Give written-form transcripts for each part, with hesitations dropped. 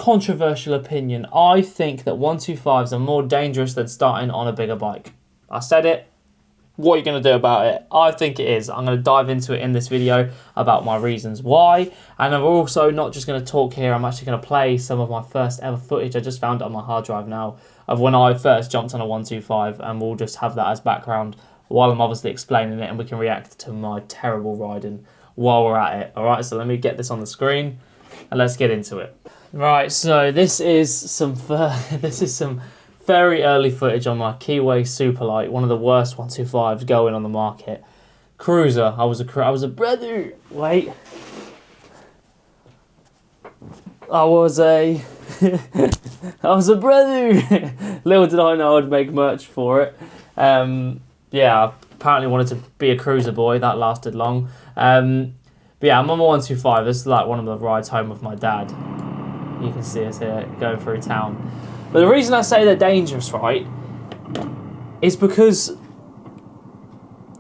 controversial opinion. I think that 125s are more dangerous than starting on a bigger bike. I said it. What are you going to do about it? I think it is. I'm going to dive into it in this video about my reasons why. And I'm also not just going to talk here. I'm actually going to play some of my first ever footage. I just found it on my hard drive now of when I first jumped on a 125. And we'll just have that as background while I'm obviously explaining it. And we can react to my terrible riding while we're at it. All right, so let me get this on the screen and let's get into it. Right, so this is some very early footage on my Keyway Superlight, one of the worst 125s going on the market. Cruiser, I was a brother. Wait. I was a brother. Little did I know I'd make merch for it. Yeah, apparently wanted to be a cruiser boy. That lasted long. But yeah, I'm on my 125. This is like one of the rides home with my dad. You can see us here going through town. But the reason I say they're dangerous, right, is because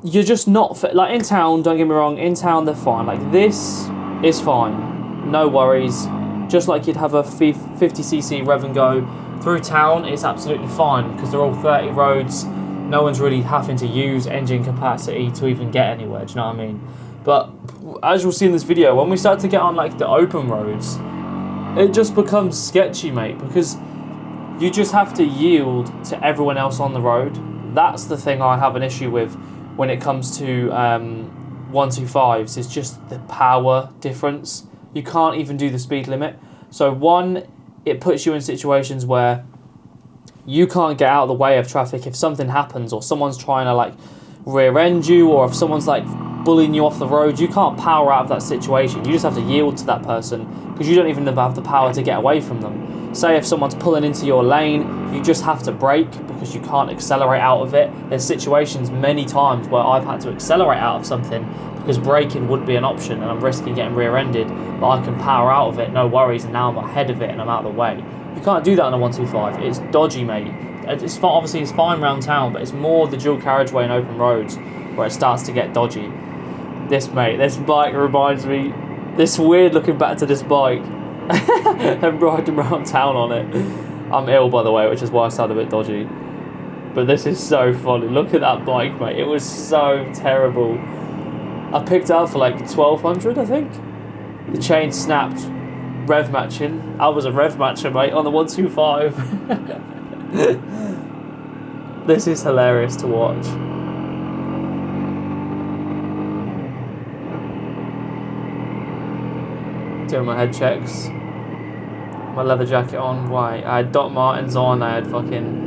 you're just not fit. Like in town, don't get me wrong, in town they're fine. Like this is fine, no worries. Just like you'd have a 50cc rev and go through town, it's absolutely fine because they're all 30 roads. No one's really having to use engine capacity to even get anywhere, do you know what I mean? But as you'll see in this video, when we start to get on like the open roads, it just becomes sketchy, mate, because you just have to yield to everyone else on the road. That's the thing I have an issue with when it comes to 125s. It's just the power difference. You can't even do the speed limit. So one, it puts you in situations where you can't get out of the way of traffic if something happens or someone's trying to like rear end you, or if someone's like bullying you off the road. You can't power out of that situation. You just have to yield to that person because you don't even have the power to get away from them. Say if someone's pulling into your lane, you just have to brake because you can't accelerate out of it. There's situations many times where I've had to accelerate out of something because braking would be an option and I'm risking getting rear-ended, but I can power out of it, no worries, and now I'm ahead of it and I'm out of the way. You can't do that on a 125. It's dodgy, mate. It's obviously it's fine around town, but it's more the dual carriageway and open roads where it starts to get dodgy. This bike reminds me, this weird looking back to this bike and riding around town on it. I'm ill, by the way, which is why I sound a bit dodgy. But this is so funny. Look at that bike, mate. It was so terrible. I picked it up for like 1,200, I think. The chain snapped. Rev matching. I was a rev matcher, mate, on the 125. This is hilarious to watch. Doing my head checks. My leather jacket on. Why? I had Doc Martens on. I had fucking...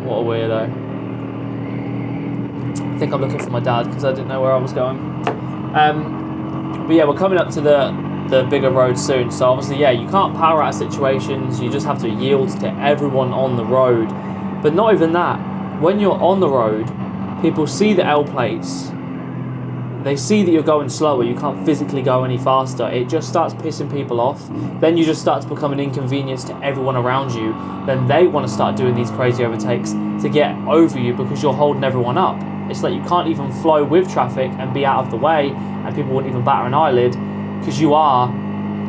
What a weirdo. I think I'm looking for my dad because I didn't know where I was going. But yeah, we're coming up to the bigger road soon. So obviously, yeah, you can't power out of situations. You just have to yield to everyone on the road. But not even that. When you're on the road, people see the L plates. They see that you're going slower, you can't physically go any faster. It just starts pissing people off. Then you just start to become an inconvenience to everyone around you. Then they want to start doing these crazy overtakes to get over you because you're holding everyone up. It's like you can't even flow with traffic and be out of the way, and people wouldn't even batter an eyelid because you are,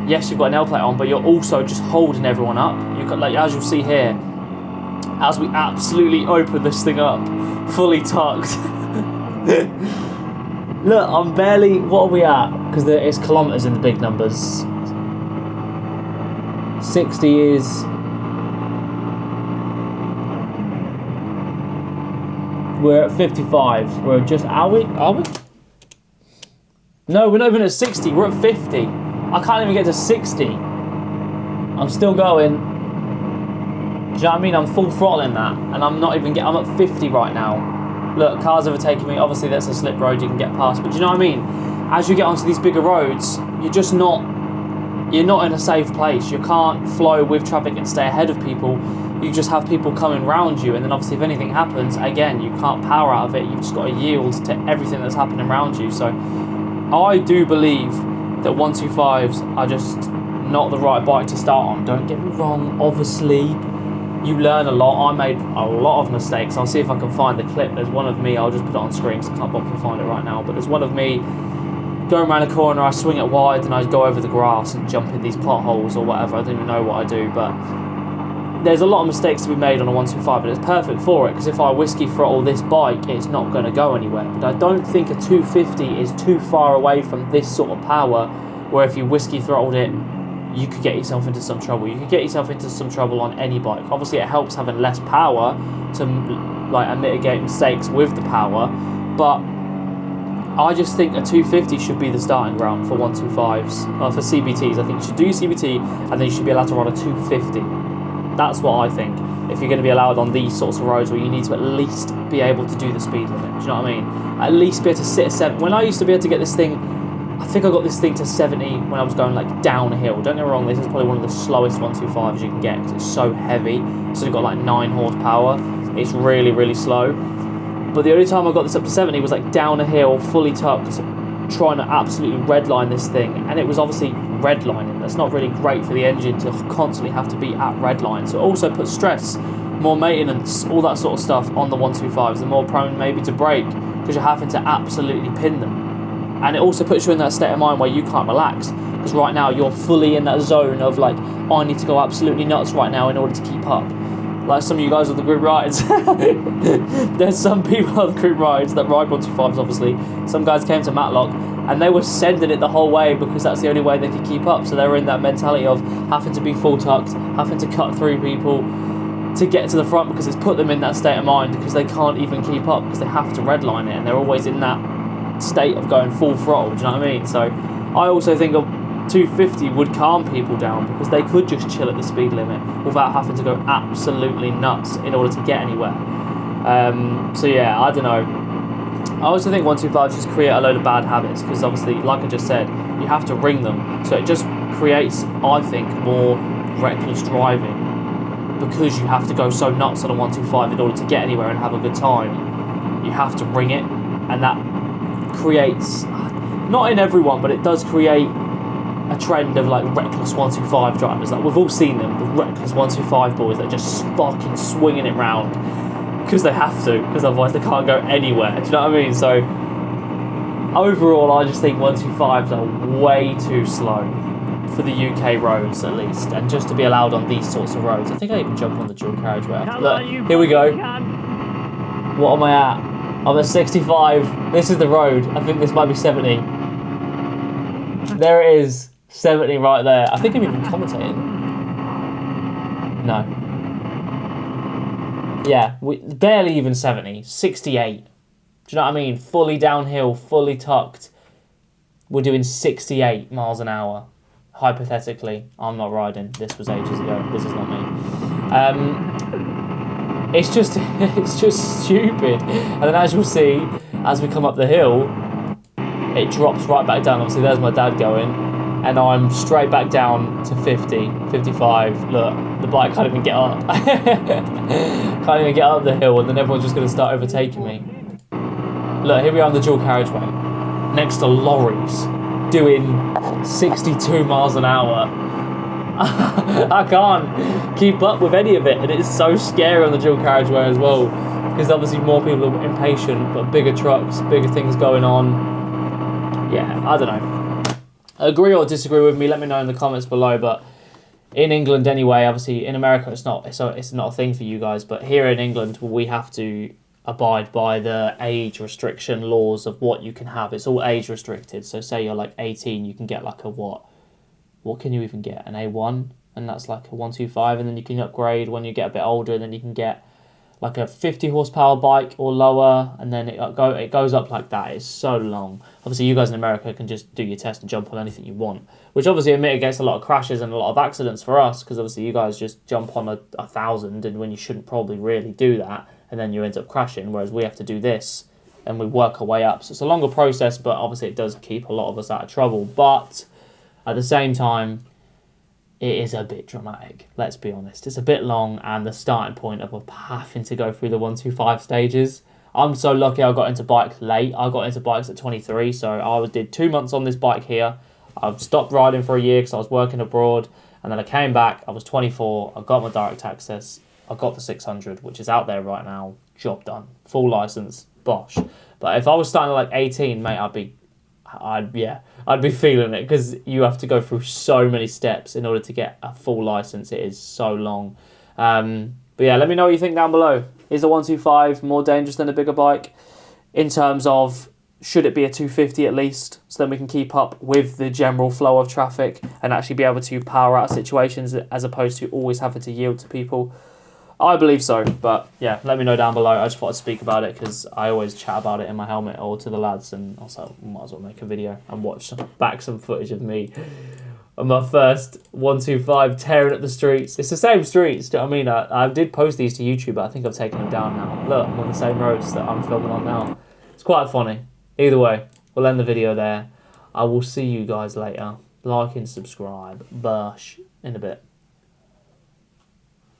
yes, you've got an L plate on, but you're also just holding everyone up. You've got, like, as you'll see here, as we absolutely open this thing up, fully tucked. Look, I'm barely... What are we at? Because it's kilometres in the big numbers. 60 is... We're at 55. We're just... Are we? No, we're not even at 60. We're at 50. I can't even get to 60. I'm still going. Do you know what I mean? I'm full throttling that. And I'm not even I'm at 50 right now. Look, cars overtaking me. Obviously, that's a slip road you can get past. But do you know what I mean? As you get onto these bigger roads, you're not in a safe place. You can't flow with traffic and stay ahead of people. You just have people coming around you. And then obviously, if anything happens, again, you can't power out of it. You've just got to yield to everything that's happening around you. So I do believe that 125s are just not the right bike to start on. Don't get me wrong. Obviously, you learn a lot. I made a lot of mistakes. I'll see if I can find the clip. There's one of me. I'll just put it on screen because I can't bother to find it right now. But there's one of me going around a corner, I swing it wide, and I go over the grass and jump in these potholes or whatever. I don't even know what I do, but there's a lot of mistakes to be made on a 125, but it's perfect for it, because if I whiskey throttle this bike, it's not going to go anywhere. But I don't think a 250 is too far away from this sort of power, where if you whiskey throttled it, you could get yourself into some trouble. You could get yourself into some trouble on any bike. Obviously, it helps having less power to mitigate mistakes with the power, but I just think a 250 should be the starting ground for 125s, for CBTs. I think you should do CBT, and then you should be allowed to ride a 250. That's what I think. If you're going to be allowed on these sorts of roads where you need to at least be able to do the speed limit, do you know what I mean? At least be able to sit at 7. When I used to be able to get this thing, I think I got this thing to 70 when I was going like downhill. Don't get me wrong, this is probably one of the slowest 125s you can get because it's so heavy. It's only got like 9 horsepower. It's really, really slow. But the only time I got this up to 70 was like down a hill, fully tucked, trying to absolutely redline this thing. And it was obviously redlining. That's not really great for the engine to constantly have to be at redline. So it also puts stress, more maintenance, all that sort of stuff on the 125s. They're more prone maybe to break because you're having to absolutely pin them. And it also puts you in that state of mind where you can't relax, because right now you're fully in that zone of like, I need to go absolutely nuts right now in order to keep up. Like some of you guys on the group rides. There's some people on the group rides that ride 125s, obviously. Some guys came to Matlock and they were sending it the whole way because that's the only way they could keep up. So they were in that mentality of having to be full tucked, having to cut through people to get to the front, because it's put them in that state of mind because they can't even keep up because they have to redline it, and they're always in that state of going full throttle. Do you know what I mean? So I also think a 250 would calm people down because they could just chill at the speed limit without having to go absolutely nuts in order to get anywhere. So yeah, I don't know. I also think 125s just create a load of bad habits because obviously, like I just said, you have to ring them. So it just creates, I think, more reckless driving because you have to go so nuts on a 125 in order to get anywhere and have a good time. You have to ring it, and that creates, not in everyone, but it does create a trend of like reckless 125 drivers. Like we've all seen them, the reckless 125 boys that just fucking swinging it round because they have to, because otherwise they can't go anywhere. Do you know what I mean? So overall, I just think 125s are way too slow for the UK roads, at least, and just to be allowed on these sorts of roads. I think I even jumped on the dual carriageway. Look, here we go. What am I at? I'm at 65. This is the road. I think this might be 70. There it is. 70 right there. I think I'm even commentating. No. Yeah, barely even 70. 68. Do you know what I mean? Fully downhill, fully tucked. We're doing 68 miles an hour. Hypothetically. I'm not riding. This was ages ago. This is not me. It's just stupid. And then as you'll see, as we come up the hill, it drops right back down. Obviously, there's my dad going, and I'm straight back down to 50, 55. Look, the bike can't even get up. Can't even get up the hill, and then everyone's just going to start overtaking me. Look, here we are on the dual carriageway, next to lorries, doing 62 miles an hour. I can't keep up with any of it, and it's so scary on the dual carriageway as well, because obviously more people are impatient, but bigger trucks, bigger things going on. Yeah, I don't know. Agree or disagree with me, let me know in the comments below. But in England anyway, obviously in America it's not a thing for you guys, but here in England we have to abide by the age restriction laws of what you can have. It's all age restricted. So say you're like 18, you can get like a what can you even get? An A1, and that's like a 125, and then you can upgrade when you get a bit older, and then you can get like a 50 horsepower bike or lower, and then it goes up like that. It's so long. Obviously you guys in America can just do your test and jump on anything you want, which obviously mitigates a lot of crashes and a lot of accidents for us, because obviously you guys just jump on a 1,000 and when you shouldn't probably really do that, and then you end up crashing, whereas we have to do this and we work our way up. So it's a longer process, but obviously it does keep a lot of us out of trouble. But at the same time, it is a bit dramatic, let's be honest. It's a bit long, and the starting point of having to go through the 125 stages. I'm so lucky I got into bikes late. I got into bikes at 23, so I did 2 months on this bike here. I've stopped riding for a year because I was working abroad, and then I came back. I was 24, I got my direct access, I got the 600, which is out there right now. Job done. Full license, bosh. But if I was starting at like 18, mate, I'd be I'd be feeling it, because you have to go through so many steps in order to get a full license. It is so long. But yeah, let me know what you think down below. Is a 125 more dangerous than a bigger bike? In terms of, should it be a 250 at least, so then we can keep up with the general flow of traffic and actually be able to power out situations as opposed to always having to yield to people? I believe so, but yeah, let me know down below. I just thought I'd speak about it because I always chat about it in my helmet or to the lads, and also might as well make a video and watch back some footage of me on my first 125 tearing up the streets. It's the same streets, do you know what I mean? I did post these to YouTube, but I think I've taken them down now. Look, I'm on the same roads that I'm filming on now. It's quite funny. Either way, we'll end the video there. I will see you guys later. Like and subscribe. Bush in a bit.